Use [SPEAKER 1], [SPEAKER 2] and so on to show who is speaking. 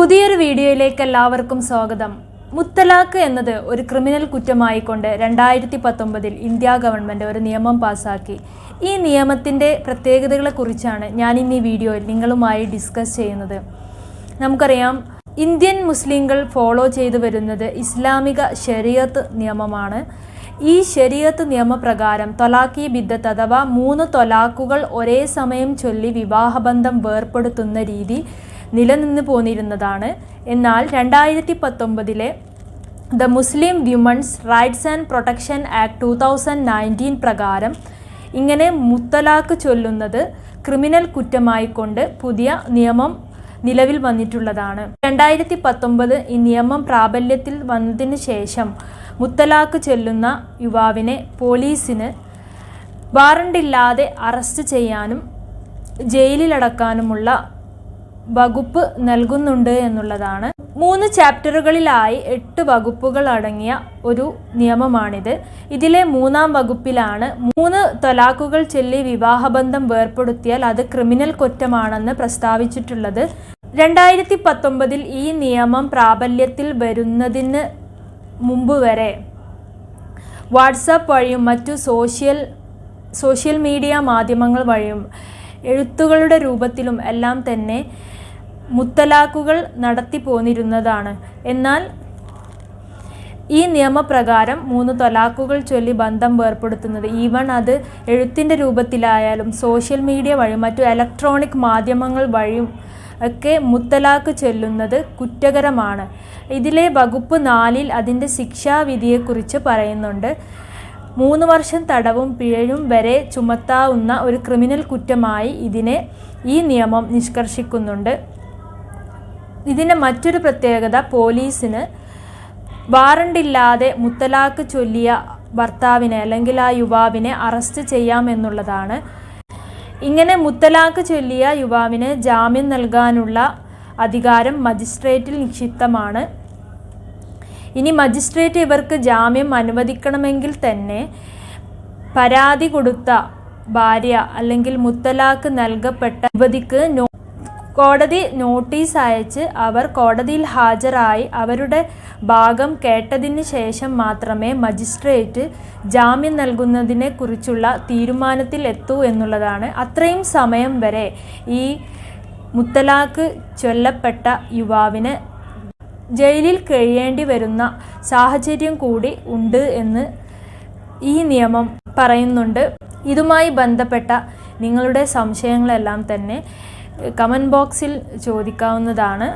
[SPEAKER 1] പുതിയൊരു വീഡിയോയിലേക്ക് എല്ലാവർക്കും സ്വാഗതം. മുത്തലാഖ് എന്നത് ഒരു ക്രിമിനൽ കുറ്റമായിക്കൊണ്ട് 2019 ഇന്ത്യ ഗവൺമെൻറ് ഒരു നിയമം പാസാക്കി. ഈ നിയമത്തിൻ്റെ പ്രത്യേകതകളെക്കുറിച്ചാണ് ഞാൻ ഇന്ന് ഈ വീഡിയോയിൽ നിങ്ങളുമായി ഡിസ്കസ് ചെയ്യുന്നത്. നമുക്കറിയാം, ഇന്ത്യൻ മുസ്ലിങ്ങൾ ഫോളോ ചെയ്തു വരുന്നത് ഇസ്ലാമിക ശരീഅത്ത് നിയമമാണ്. ഈ ശരീഅത്ത് നിയമപ്രകാരം തൊലാഖ്-ഇ-ബിദ്ദത്ത് അഥവാ 3 തൊലാഖുകൾ ഒരേ സമയം ചൊല്ലി വിവാഹബന്ധം വേർപ്പെടുത്തുന്ന രീതി നിലനിന്ന് പോന്നിരുന്നതാണ്. എന്നാൽ 2019 the Muslim women's rights and protection act 2019 പ്രകാരം ഇങ്ങനെ മുത്തലാഖ് ചൊല്ലുന്നത് ക്രിമിനൽ കുറ്റമായിക്കൊണ്ട് പുതിയ നിയമം നിലവിൽ വന്നിട്ടുള്ളതാണ്. 2019 ഈ നിയമം പ്രാബല്യത്തിൽ വന്നതിന് ശേഷം മുത്തലാഖ് ചൊല്ലുന്ന യുവാവിനെ പോലീസിന് വാറണ്ടില്ലാതെ അറസ്റ്റ് ചെയ്യാനും ജയിലിലടക്കാനുമുള്ള വകുപ്പ് നൽകുന്നുണ്ട് എന്നുള്ളതാണ്. 3 ചാപ്റ്ററുകളിലായി 8 വകുപ്പുകൾ അടങ്ങിയ ഒരു നിയമമാണിത്. ഇതിലെ 3-ാം വകുപ്പിലാണ് 3 തൊലാഖുകൾ ചൊല്ലി വിവാഹബന്ധം വേർപ്പെടുത്തിയാൽ അത് ക്രിമിനൽ കുറ്റമാണെന്ന് പ്രസ്താവിച്ചിട്ടുള്ളത്. 2019 ഈ നിയമം പ്രാബല്യത്തിൽ വരുന്നതിന് മുമ്പ് വരെ വാട്സാപ്പ് വഴിയും മറ്റു സോഷ്യൽ മീഡിയ മാധ്യമങ്ങൾ വഴിയും എഴുത്തുകളുടെ രൂപത്തിലും എല്ലാം തന്നെ മുത്തലാഖുകൾ നടത്തി പോന്നിരുന്നതാണ്. എന്നാൽ ഈ നിയമപ്രകാരം 3 തൊലാഖുകൾ ചൊല്ലി ബന്ധം വേർപ്പെടുത്തുന്നത്, ഈവൻ അത് എഴുത്തിൻ്റെ രൂപത്തിലായാലും സോഷ്യൽ മീഡിയ വഴിയും മറ്റു ഇലക്ട്രോണിക് മാധ്യമങ്ങൾ വഴിയും ഒക്കെ മുത്തലാഖ് ചൊല്ലുന്നത് കുറ്റകരമാണ്. ഇതിലെ വകുപ്പ് 4-ൽ അതിൻ്റെ ശിക്ഷാവിധിയെക്കുറിച്ച് പറയുന്നുണ്ട്. 3 വർഷം തടവും പിഴയും വരെ ചുമത്താവുന്ന ഒരു ക്രിമിനൽ കുറ്റമായി ഈ നിയമം നിഷ്കർഷിക്കുന്നുണ്ട്. ഇതിൻ്റെ മറ്റൊരു പ്രത്യേകത, പോലീസിന് വാറണ്ടില്ലാതെ മുത്തലാഖ് ചൊല്ലിയ ഭർത്താവിനെ അല്ലെങ്കിൽ ആ യുവാവിനെ അറസ്റ്റ് ചെയ്യാമെന്നുള്ളതാണ്. ഇങ്ങനെ മുത്തലാഖ് ചൊല്ലിയ യുവാവിന് ജാമ്യം നൽകാനുള്ള അധികാരം മജിസ്ട്രേറ്റിൽ നിക്ഷിപ്തമാണ്. ഇനി മജിസ്ട്രേറ്റ് ഇവർക്ക് ജാമ്യം അനുവദിക്കണമെങ്കിൽ തന്നെ പരാതി കൊടുത്ത ഭാര്യ അല്ലെങ്കിൽ മുത്തലാഖ് നൽകപ്പെട്ട യുവതിക്ക് കോടതി നോട്ടീസ് അയച്ച് അവർ കോടതിയിൽ ഹാജരായി അവരുടെ ഭാഗം കേട്ടതിന് ശേഷം മാത്രമേ മജിസ്ട്രേറ്റ് ജാമ്യം നൽകുന്നതിനെ കുറിച്ചുള്ള തീരുമാനത്തിൽ എത്തൂ എന്നുള്ളതാണ്. അത്രയും സമയം വരെ ഈ മുത്തലാഖ് ചൊല്ലപ്പെട്ട യുവാവിന് ജയിലിൽ കഴിയേണ്ടി വരുന്ന സാഹചര്യം കൂടി ഉണ്ട് എന്ന് ഈ നിയമം പറയുന്നുണ്ട്. ഇതുമായി ബന്ധപ്പെട്ട നിങ്ങളുടെ സംശയങ്ങളെല്ലാം തന്നെ കമൻറ്റ് ബോക്സിൽ ചോദിക്കാവുന്നതാണ്.